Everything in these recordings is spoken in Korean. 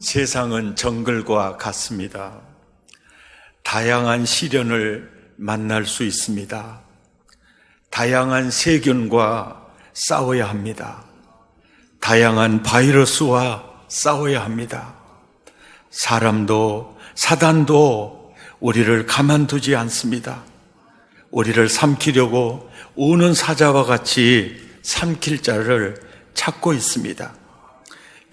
세상은 정글과 같습니다. 다양한 시련을 만날 수 있습니다. 다양한 세균과 싸워야 합니다. 다양한 바이러스와 싸워야 합니다. 사람도 사단도 우리를 가만두지 않습니다. 우리를 삼키려고 우는 사자와 같이 삼킬 자를 찾고 있습니다.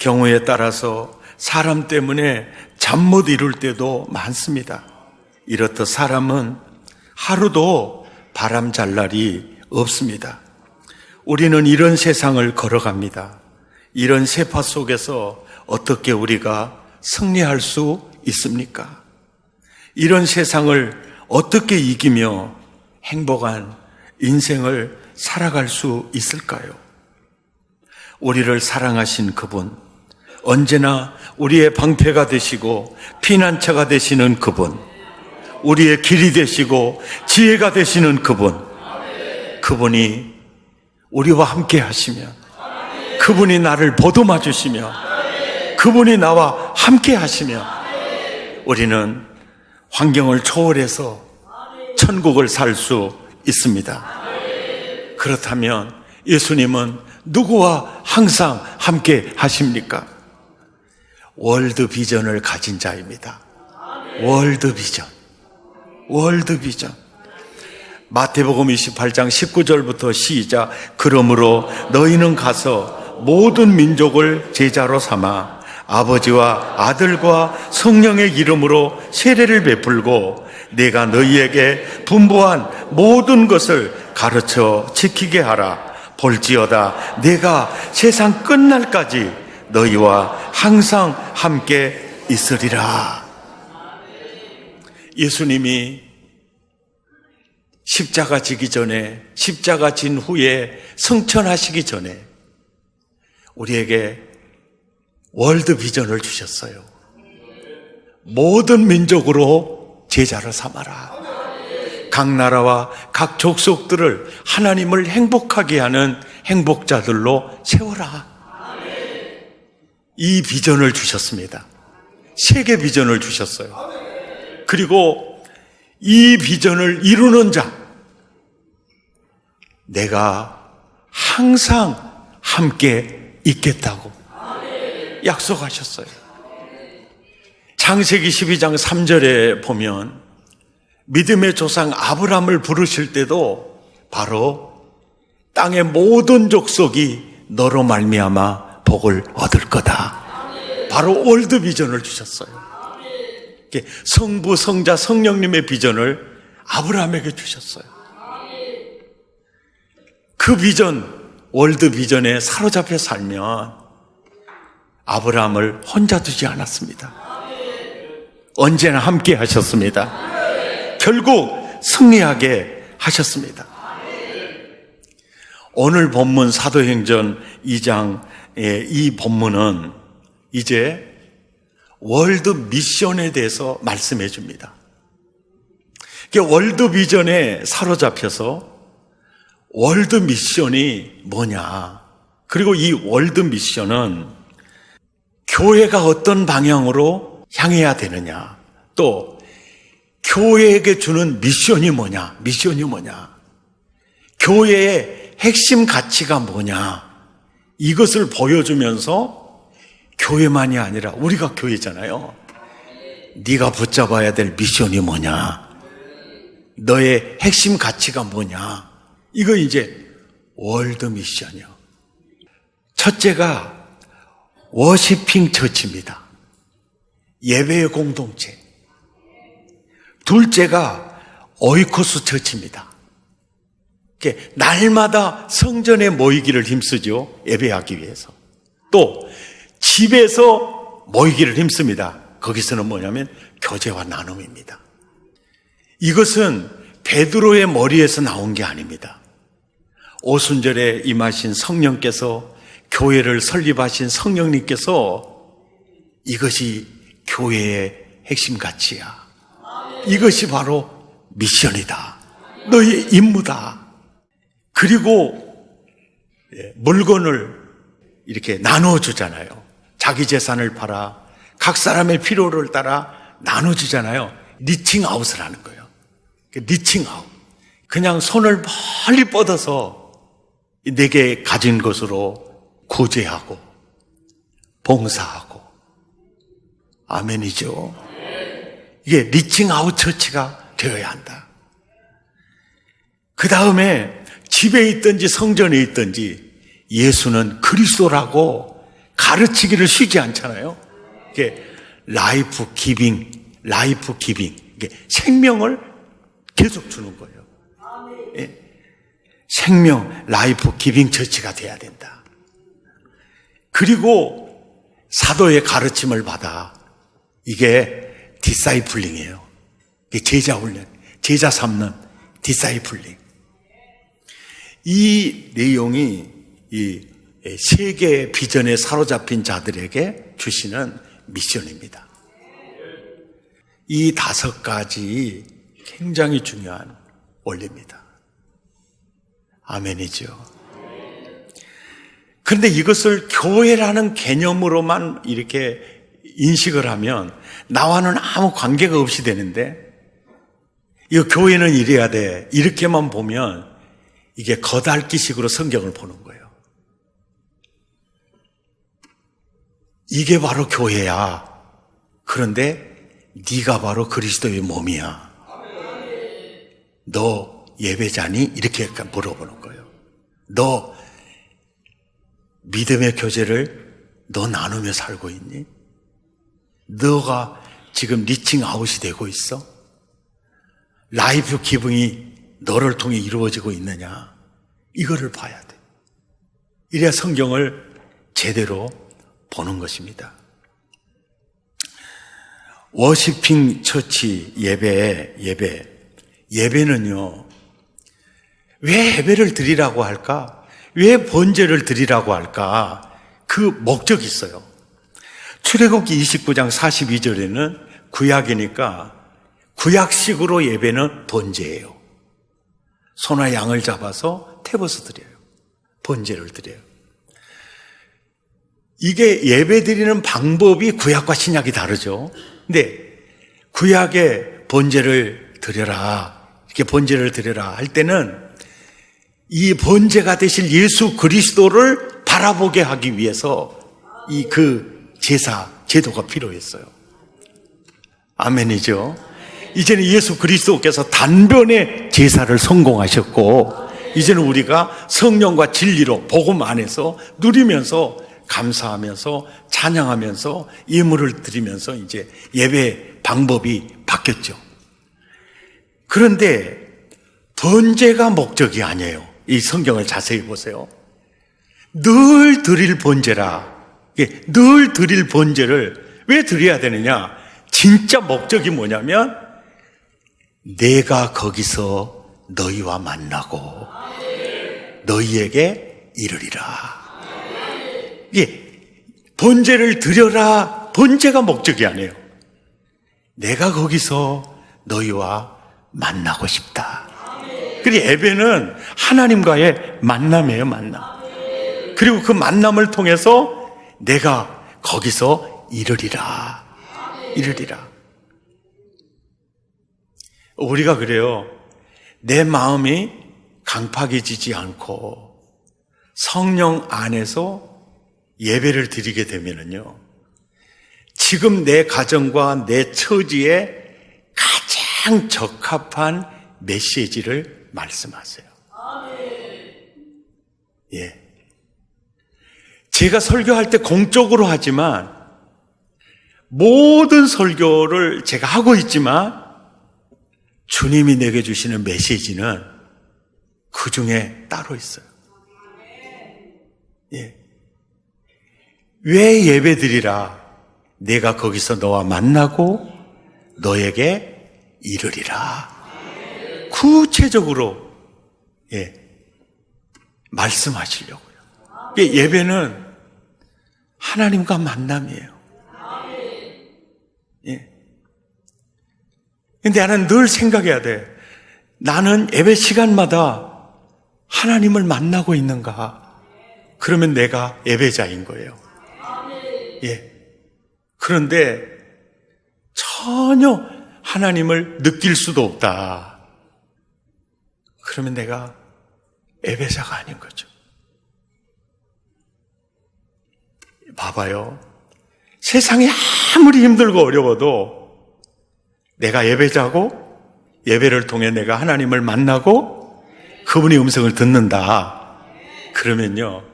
경우에 따라서 사람 때문에 잠 못 이룰 때도 많습니다. 이렇듯 사람은 하루도 바람 잘 날이 없습니다. 우리는 이런 세상을 걸어갑니다. 이런 세파 속에서 어떻게 우리가 승리할 수 있습니까? 이런 세상을 어떻게 이기며 행복한 인생을 살아갈 수 있을까요? 우리를 사랑하신 그분, 언제나 우리의 방패가 되시고 피난처가 되시는 그분, 우리의 길이 되시고 지혜가 되시는 그분, 그분이 우리와 함께 하시면, 그분이 나를 보듬어 주시며, 그분이 나와 함께 하시며, 우리는 환경을 초월해서 천국을 살 수 있습니다. 그렇다면 예수님은 누구와 항상 함께 하십니까? 월드 비전을 가진 자입니다. 월드 비전. 월드 비전. 마태복음 28장 19절부터 시작. 그러므로 너희는 가서 모든 민족을 제자로 삼아 아버지와 아들과 성령의 이름으로 세례를 베풀고 내가 너희에게 분부한 모든 것을 가르쳐 지키게 하라. 볼지어다 내가 세상 끝날까지 너희와 항상 함께 있으리라. 예수님이 십자가 지기 전에, 십자가 진 후에 승천하시기 전에 우리에게 월드 비전을 주셨어요. 모든 민족으로 제자를 삼아라. 각 나라와 각 족속들을 하나님을 행복하게 하는 행복자들로 세워라. 이 비전을 주셨습니다. 세계 비전을 주셨어요. 그리고 이 비전을 이루는 자, 내가 항상 함께 있겠다고 약속하셨어요. 창세기 12장 3절에 보면 믿음의 조상 아브라함을 부르실 때도 바로 땅의 모든 족속이 너로 말미암아 복을 얻을 거다. 바로 월드 비전을 주셨어요. 성부, 성자, 성령님의 비전을 아브라함에게 주셨어요. 그 비전, 월드 비전에 사로잡혀 살면 아브라함을 혼자 두지 않았습니다. 언제나 함께 하셨습니다. 결국 승리하게 하셨습니다. 오늘 본문 사도행전 2장의 이 본문은 이제 월드 미션에 대해서 말씀해 줍니다. 월드 비전에 사로잡혀서 월드 미션이 뭐냐, 그리고 이 월드 미션은 교회가 어떤 방향으로 향해야 되느냐, 또 교회에게 주는 미션이 뭐냐, 교회의 핵심 가치가 뭐냐, 이것을 보여주면서 교회만이 아니라 우리가 교회잖아요. 네가 붙잡아야 될 미션이 뭐냐, 너의 핵심 가치가 뭐냐, 이거 이제 월드 미션이요. 첫째가 워시핑 처치입니다. 예배의 공동체. 둘째가 오이코스 처치입니다. 날마다 성전에 모이기를 힘쓰죠. 예배하기 위해서. 또 집에서 모이기를 힘씁니다. 거기서는 뭐냐면 교제와 나눔입니다. 이것은 베드로의 머리에서 나온 게 아닙니다. 오순절에 임하신 성령께서, 교회를 설립하신 성령님께서 이것이 교회의 핵심 가치야, 이것이 바로 미션이다, 너의 임무다. 그리고 물건을 이렇게 나눠주잖아요. 자기 재산을 팔아 각 사람의 필요를 따라 나눠주잖아요. 리칭 아웃을 하는 거예요. 리칭 아웃. 그냥 손을 멀리 뻗어서 내게 가진 것으로 구제하고 봉사하고. 아멘이죠. 이게 리칭 아웃 처치가 되어야 한다. 그 다음에 집에 있든지 성전에 있든지 예수는 그리스도라고 가르치기를 쉬지 않잖아요. 이게 라이프 기빙. 이게 생명을 계속 주는 거예요. 예. 생명, 라이프 기빙 처치가 돼야 된다. 그리고 사도의 가르침을 받아. 이게 디사이플링이에요. 이게 제자 훈련, 제자 삼는 디사이플링. 이 내용이 이 세계의 비전에 사로잡힌 자들에게 주시는 미션입니다. 이 5가지 굉장히 중요한 원리입니다. 아멘이죠. 그런데 이것을 교회라는 개념으로만 이렇게 인식을 하면 나와는 아무 관계가 없이 되는데, 이 교회는 이래야 돼, 이렇게만 보면 이게 겉핥기식으로 성경을 보는 거예요. 이게 바로 교회야. 그런데 네가 바로 그리스도의 몸이야. 너 예배자니? 이렇게 물어보는 거예요. 너 믿음의 교제를 너 나누며 살고 있니? 너가 지금 리칭 아웃이 되고 있어? 라이프 기붕이 너를 통해 이루어지고 있느냐? 이거를 봐야 돼. 이래야 성경을 제대로 보는 것입니다. 워시핑 처치 예배는요, 왜 예배를 드리라고 할까? 왜 번제를 드리라고 할까? 그 목적이 있어요. 출애굽기 29장 42절에는 구약이니까 구약식으로 예배는 번제예요. 소나 양을 잡아서 태워서 드려요. 번제를 드려요. 이게 예배 드리는 방법이 구약과 신약이 다르죠. 근데 구약에 번제를 드려라, 이렇게 번제를 드려라 할 때는 이 번제가 되실 예수 그리스도를 바라보게 하기 위해서 그 제도가 필요했어요. 아멘이죠. 이제는 예수 그리스도께서 단변의 제사를 성공하셨고, 이제는 우리가 성령과 진리로 복음 안에서 누리면서 감사하면서 찬양하면서 예물을 드리면서 이제 예배 방법이 바뀌었죠. 그런데 번제가 목적이 아니에요. 이 성경을 자세히 보세요. 늘 드릴 번제라. 늘 드릴 번제를 왜 드려야 되느냐? 진짜 목적이 뭐냐면 내가 거기서 너희와 만나고 너희에게 이르리라. 번제를 드려라, 번제가 목적이 아니에요. 내가 거기서 너희와 만나고 싶다. 그리고 예배는 하나님과의 만남이에요, 만남. 그리고 그 만남을 통해서 내가 거기서 이르리라. 우리가 그래요. 내 마음이 강팍해지지 않고 성령 안에서 예배를 드리게 되면은요, 지금 내 가정과 내 처지에 가장 적합한 메시지를 말씀하세요. 예. 제가 설교할 때 공적으로 하지만 모든 설교를 제가 하고 있지만 주님이 내게 주시는 메시지는 그 중에 따로 있어요. 예. 왜 예배드리라? 내가 거기서 너와 만나고 너에게 이르리라. 구체적으로 말씀하시려고요. 예배는 하나님과 만남이에요. 근데 나는 늘 생각해야 돼. 나는 예배 시간마다 하나님을 만나고 있는가? 그러면 내가 예배자인 거예요. 그런데 전혀 하나님을 느낄 수도 없다. 그러면 내가 예배자가 아닌 거죠. 봐봐요. 세상이 아무리 힘들고 어려워도 내가 예배자고 예배를 통해 내가 하나님을 만나고 그분의 음성을 듣는다. 그러면요,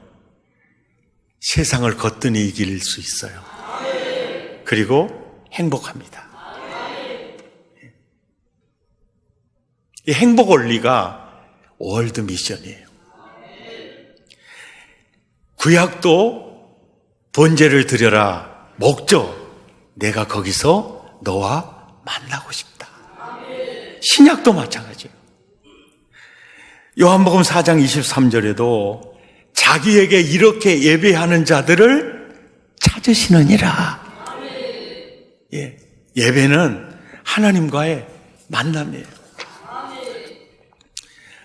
세상을 거뜬히 이길 수 있어요. 그리고 행복합니다. 이 행복 원리가 월드 미션이에요. 구약도 번제를 드려라. 목적, 내가 거기서 너와 만나고 싶다. 신약도 마찬가지예요. 요한복음 4장 23절에도 자기에게 이렇게 예배하는 자들을 찾으시느니라. 예, 예배는 하나님과의 만남이에요.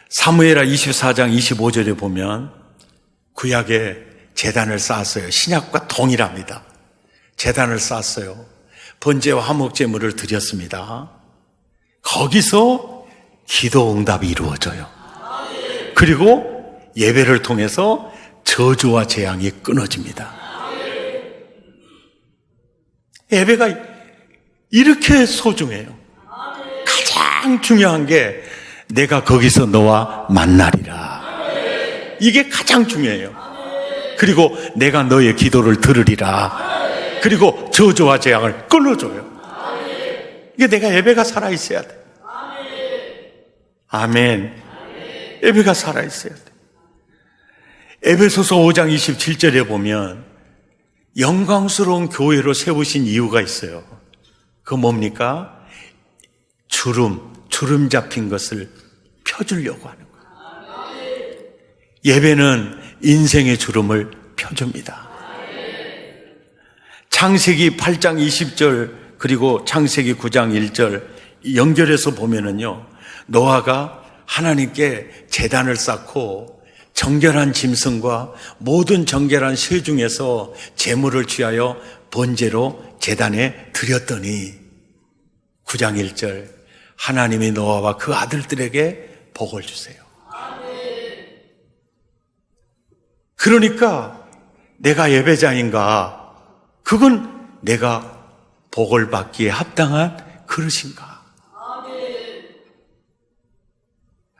사무엘하 24장 25절에 보면 구약에 제단을 쌓았어요. 신약과 동일합니다. 제단을 쌓았어요. 번제와 화목제물을 드렸습니다. 거기서 기도 응답이 이루어져요. 그리고 예배를 통해서 저주와 재앙이 끊어집니다. 예배가 이렇게 소중해요. 가장 중요한 게 내가 거기서 너와 만나리라. 이게 가장 중요해요. 그리고 내가 너의 기도를 들으리라. 그리고 저주와 재앙을 끊어줘요. 이게 내가 예배가 살아있어야 돼. 아멘. 예배가 살아있어야 돼. 에베소서 5장 27절에 보면 영광스러운 교회로 세우신 이유가 있어요. 그거 뭡니까? 주름 잡힌 것을 펴주려고 하는 거예요. 예배는 인생의 주름을 펴줍니다. 창세기 8장 20절 그리고 창세기 9장 1절 연결해서 보면은요, 노아가 하나님께 제단을 쌓고 정결한 짐승과 모든 정결한 새 중에서 제물을 취하여 번제로 제단에 드렸더니 9장 1절 하나님이 노아와 그 아들들에게 복을 주세요. 그러니까 내가 예배자인가? 그건 내가 복을 받기에 합당한 그릇인가?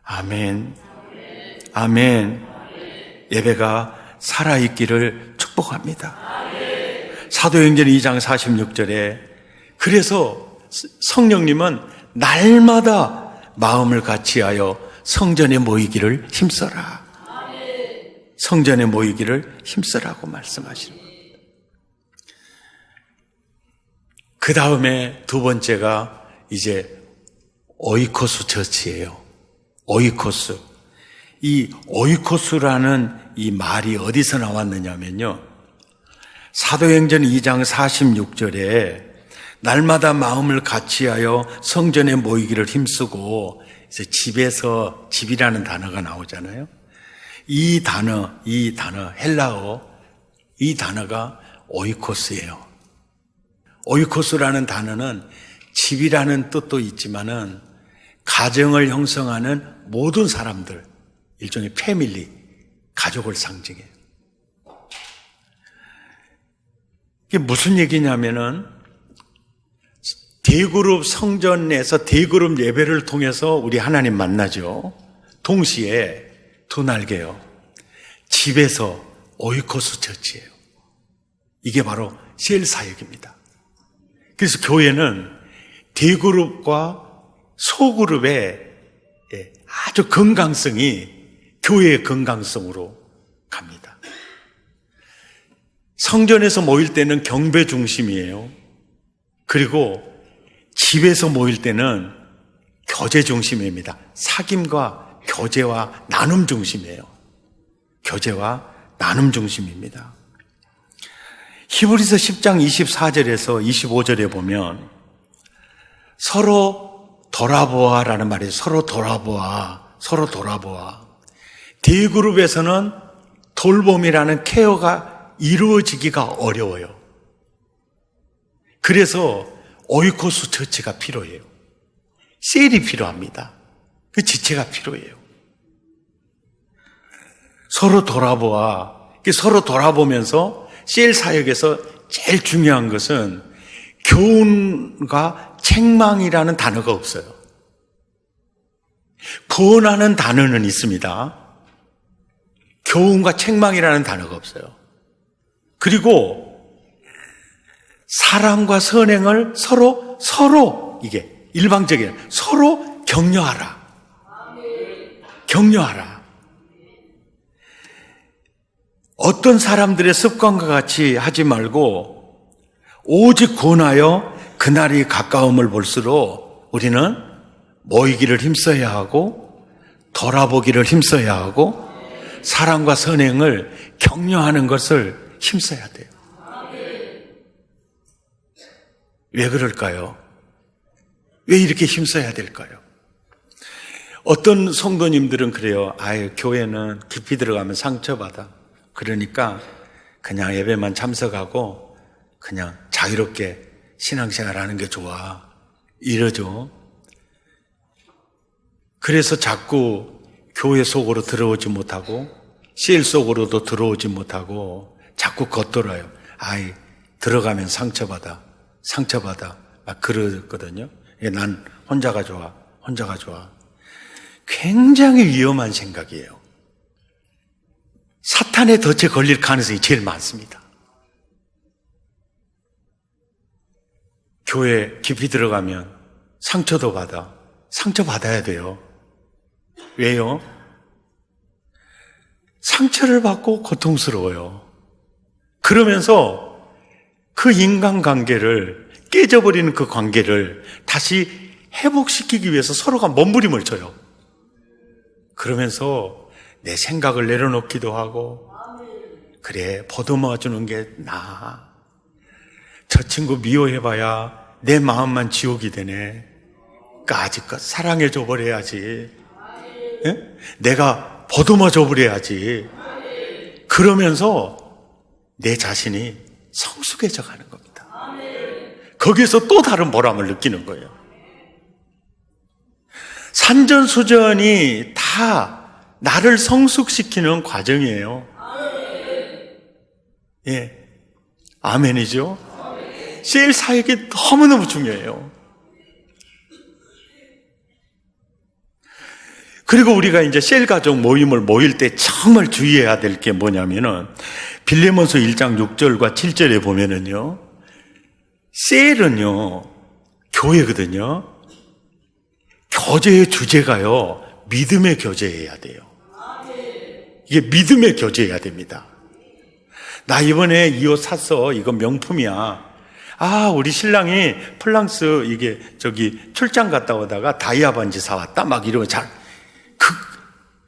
아멘. 아멘. 예배가 살아있기를 축복합니다. 사도행전 2장 46절에 그래서 성령님은 날마다 마음을 같이하여 성전에 모이기를 힘써라. 성전에 모이기를 힘쓰라고 말씀하시는 겁니다. 그 다음에 두 번째가 이제 오이코스 처치예요. 오이코스. 이 오이코스라는 이 말이 어디서 나왔느냐면요, 사도행전 2장 46절에 날마다 마음을 같이하여 성전에 모이기를 힘쓰고 이제 집이라는 단어가 나오잖아요. 이 단어 헬라어, 이 단어가 오이코스예요. 오이코스라는 단어는 집이라는 뜻도 있지만은 가정을 형성하는 모든 사람들, 일종의 패밀리, 가족을 상징해요. 이게 무슨 얘기냐면은 대그룹 성전에서 대그룹 예배를 통해서 우리 하나님 만나죠. 동시에 두 날개요. 집에서 오이코스 처치예요. 이게 바로 셀 사역입니다. 그래서 교회는 대그룹과 소그룹의 아주 건강성이 교회의 건강성으로 갑니다. 성전에서 모일 때는 경배 중심이에요. 그리고 집에서 모일 때는 교제 중심입니다. 사귐과 교제와 나눔 중심이에요. 교제와 나눔 중심입니다. 히브리서 10장 24절에서 25절에 보면 서로 돌아보아라는 말이에요. 서로 돌아보아. D그룹에서는 돌봄이라는 케어가 이루어지기가 어려워요. 그래서 오이코스 처치가 필요해요. 셀이 필요합니다. 그 지체가 필요해요. 서로 돌아보면서 셀 사역에서 제일 중요한 것은 교훈과 책망이라는 단어가 없어요. 권하는 단어는 있습니다. 교훈과 책망이라는 단어가 없어요. 그리고 사랑과 선행을 서로 이게 일방적인 서로 격려하라. 격려하라. 어떤 사람들의 습관과 같이 하지 말고 오직 권하여 그날이 가까움을 볼수록 우리는 모이기를 힘써야 하고 돌아보기를 힘써야 하고 사랑과 선행을 격려하는 것을 힘써야 돼요. 왜 그럴까요? 왜 이렇게 힘써야 될까요? 어떤 성도님들은 그래요. 교회는 깊이 들어가면 상처받아. 그러니까 그냥 예배만 참석하고 그냥 자유롭게 신앙생활 하는 게 좋아. 이러죠. 그래서 자꾸 교회 속으로 들어오지 못하고 실 속으로도 들어오지 못하고 자꾸 겉돌아요. 들어가면 상처받아. 막 그러거든요. 난 혼자가 좋아. 굉장히 위험한 생각이에요. 사탄의 덫에 걸릴 가능성이 제일 많습니다. 교회 깊이 들어가면 상처도 받아. 상처받아야 돼요. 왜요? 상처를 받고 고통스러워요. 그러면서 그 인간관계를 깨져버리는 그 관계를 다시 회복시키기 위해서 서로가 몸부림을 쳐요. 그러면서 내 생각을 내려놓기도 하고 그래 보듬어 주는 게 나아. 저 친구 미워해봐야 내 마음만 지옥이 되네. 까짓것 사랑해줘 버려야지. 예? 내가 보듬어 줘 버려야지. 그러면서 내 자신이 성숙해져 가는 겁니다. 거기서 또 다른 보람을 느끼는 거예요. 산전수전이 다 나를 성숙시키는 과정이에요. 예, 아멘이죠. 셀 사역이 너무너무 중요해요. 그리고 우리가 이제 셀 가족 모임을 모일 때 정말 주의해야 될 게 뭐냐면은 빌레몬서 1장 6절과 7절에 보면은요, 셀은요 교회거든요. 교제의 주제가요 믿음의 교제해야 돼요. 이게 믿음의 교제해야 됩니다. 나 이번에 이 옷 샀어. 이거 명품이야. 우리 신랑이 프랑스 출장 갔다 오다가 다이아 반지 사왔다. 막 이러면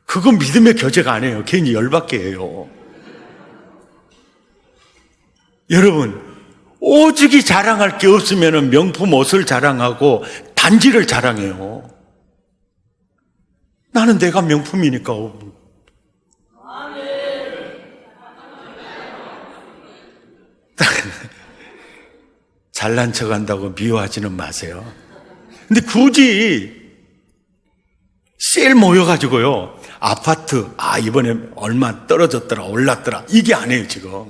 그건 믿음의 교제가 아니에요. 괜히 열받게 해요. 여러분, 오죽이 자랑할 게 없으면 명품 옷을 자랑하고 반지를 자랑해요. 나는 내가 명품이니까. 잘난 척 한다고 미워하지는 마세요. 근데 굳이 셀 모여가지고요, 아파트, 이번에 얼마 떨어졌더라, 올랐더라, 이게 아니에요, 지금.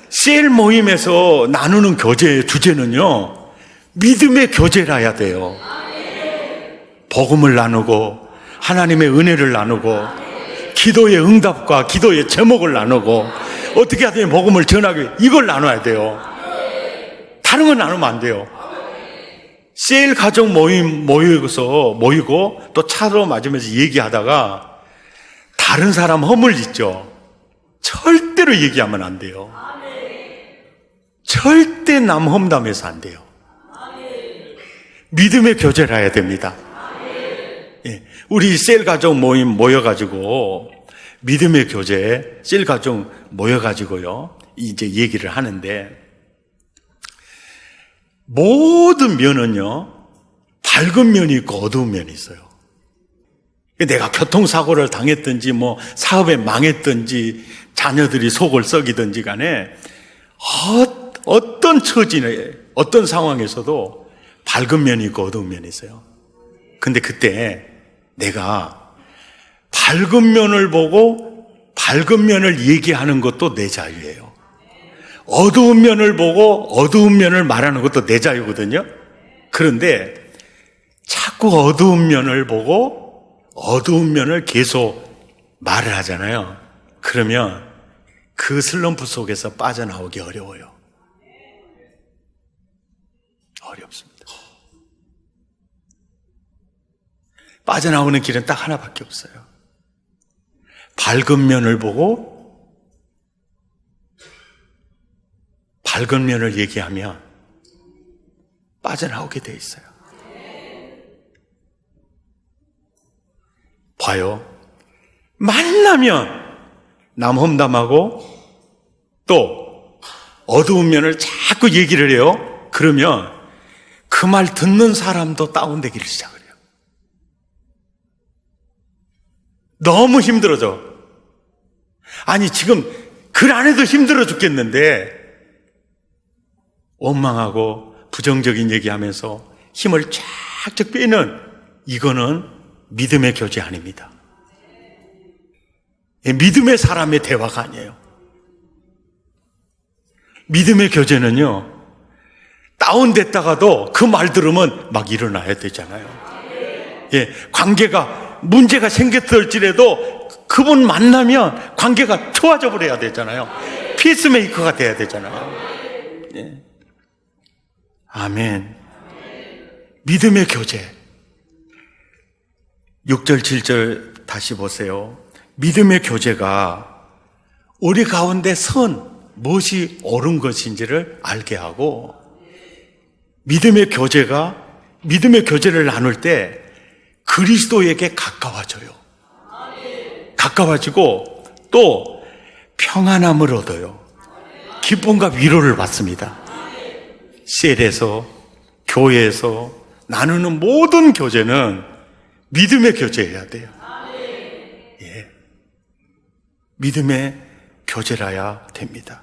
셀 모임에서 나누는 교제의 주제는요, 믿음의 교제라야 돼요. 복음을 나누고, 하나님의 은혜를 나누고, 기도의 응답과 기도의 제목을 나누고, 어떻게 하든 복음을 전하기, 이걸 나눠야 돼요. 다른 건 나누면 안 돼요. 셀 가족 모이고 또 차로 맞으면서 얘기하다가 다른 사람 허물 있죠. 절대로 얘기하면 안 돼요. 절대 남 험담해서 안 돼요. 믿음의 교제를 해야 됩니다. 예, 우리 셀 가족 모임 모여가지고 믿음의 교제, 셀 가족 모여가지고요 이제 얘기를 하는데, 모든 면은요 밝은 면이 있고 어두운 면이 있어요. 내가 교통사고를 당했든지 사업에 망했든지 자녀들이 속을 썩이든지 간에 어떤 처지에, 어떤 상황에서도 밝은 면이 있고 어두운 면이 있어요. 근데 그때 내가 밝은 면을 보고 밝은 면을 얘기하는 것도 내 자유예요. 어두운 면을 보고 어두운 면을 말하는 것도 내 자유거든요. 그런데 자꾸 어두운 면을 보고 어두운 면을 계속 말을 하잖아요. 그러면 그 슬럼프 속에서 빠져나오기 어려워요. 어렵습니다. 빠져나오는 길은 딱 하나밖에 없어요. 밝은 면을 보고 밝은 면을 얘기하면 빠져나오게 돼 있어요. 봐요. 만나면 남 험담하고 또 어두운 면을 자꾸 얘기를 해요. 그러면 그 말 듣는 사람도 다운되기를 시작을 해요. 너무 힘들어져. 아니 지금 글 안 해도 힘들어 죽겠는데 원망하고 부정적인 얘기하면서 힘을 쫙쫙 빼는 이거는 믿음의 교제 아닙니다. 믿음의 사람의 대화가 아니에요. 믿음의 교제는요, 다운됐다가도 그 말 들으면 막 일어나야 되잖아요. 예, 관계가 문제가 생겼을지라도 그분 만나면 관계가 좋아져 버려야 되잖아요. 피스메이커가 돼야 되잖아요. 예. 아멘. 믿음의 교제. 6절, 7절 다시 보세요. 믿음의 교제가 우리 가운데 무엇이 옳은 것인지를 알게 하고, 믿음의 교제를 나눌 때 그리스도에게 가까워져요. 가까워지고 또 평안함을 얻어요. 기쁨과 위로를 받습니다. 셀에서, 교회에서 나누는 모든 교제는 믿음의 교제여야 돼요. 예. 믿음의 교제라야 됩니다.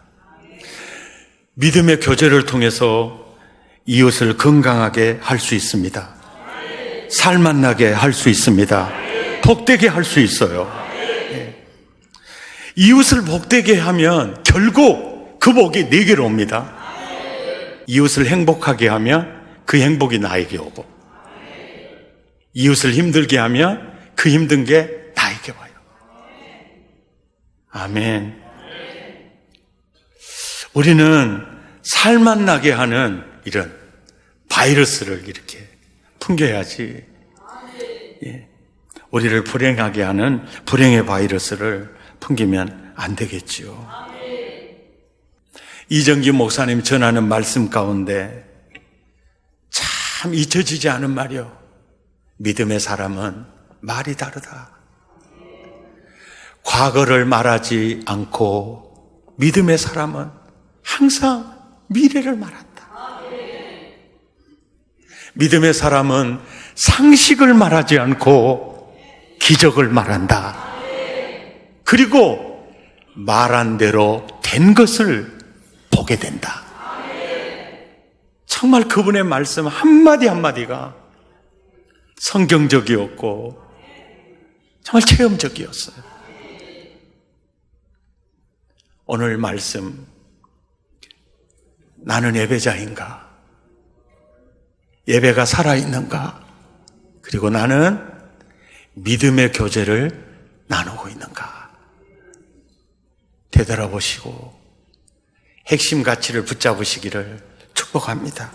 믿음의 교제를 통해서 이웃을 건강하게 할 수 있습니다. 살맛나게 할 수 있습니다. 복되게 할 수 있어요. 예. 이웃을 복되게 하면 결국 그 복이 내게로 옵니다. 이웃을 행복하게 하면 그 행복이 나에게 오고, 이웃을 힘들게 하면 그 힘든 게 나에게 와요. 아멘. 우리는 살맛나게 하는 이런 바이러스를 이렇게 풍겨야지, 예. 우리를 불행하게 하는 불행의 바이러스를 풍기면 안 되겠지요. 이정기 목사님 전하는 말씀 가운데 참 잊혀지지 않은 말이요. 믿음의 사람은 말이 다르다. 과거를 말하지 않고 믿음의 사람은 항상 미래를 말한다. 믿음의 사람은 상식을 말하지 않고 기적을 말한다. 그리고 말한 대로 된 것을 보게 된다. 정말 그분의 말씀 한마디 한마디가 성경적이었고 정말 체험적이었어요. 오늘 말씀, 나는 예배자인가? 예배가 살아있는가? 그리고 나는 믿음의 교제를 나누고 있는가? 되돌아보시고 핵심 가치를 붙잡으시기를 축복합니다.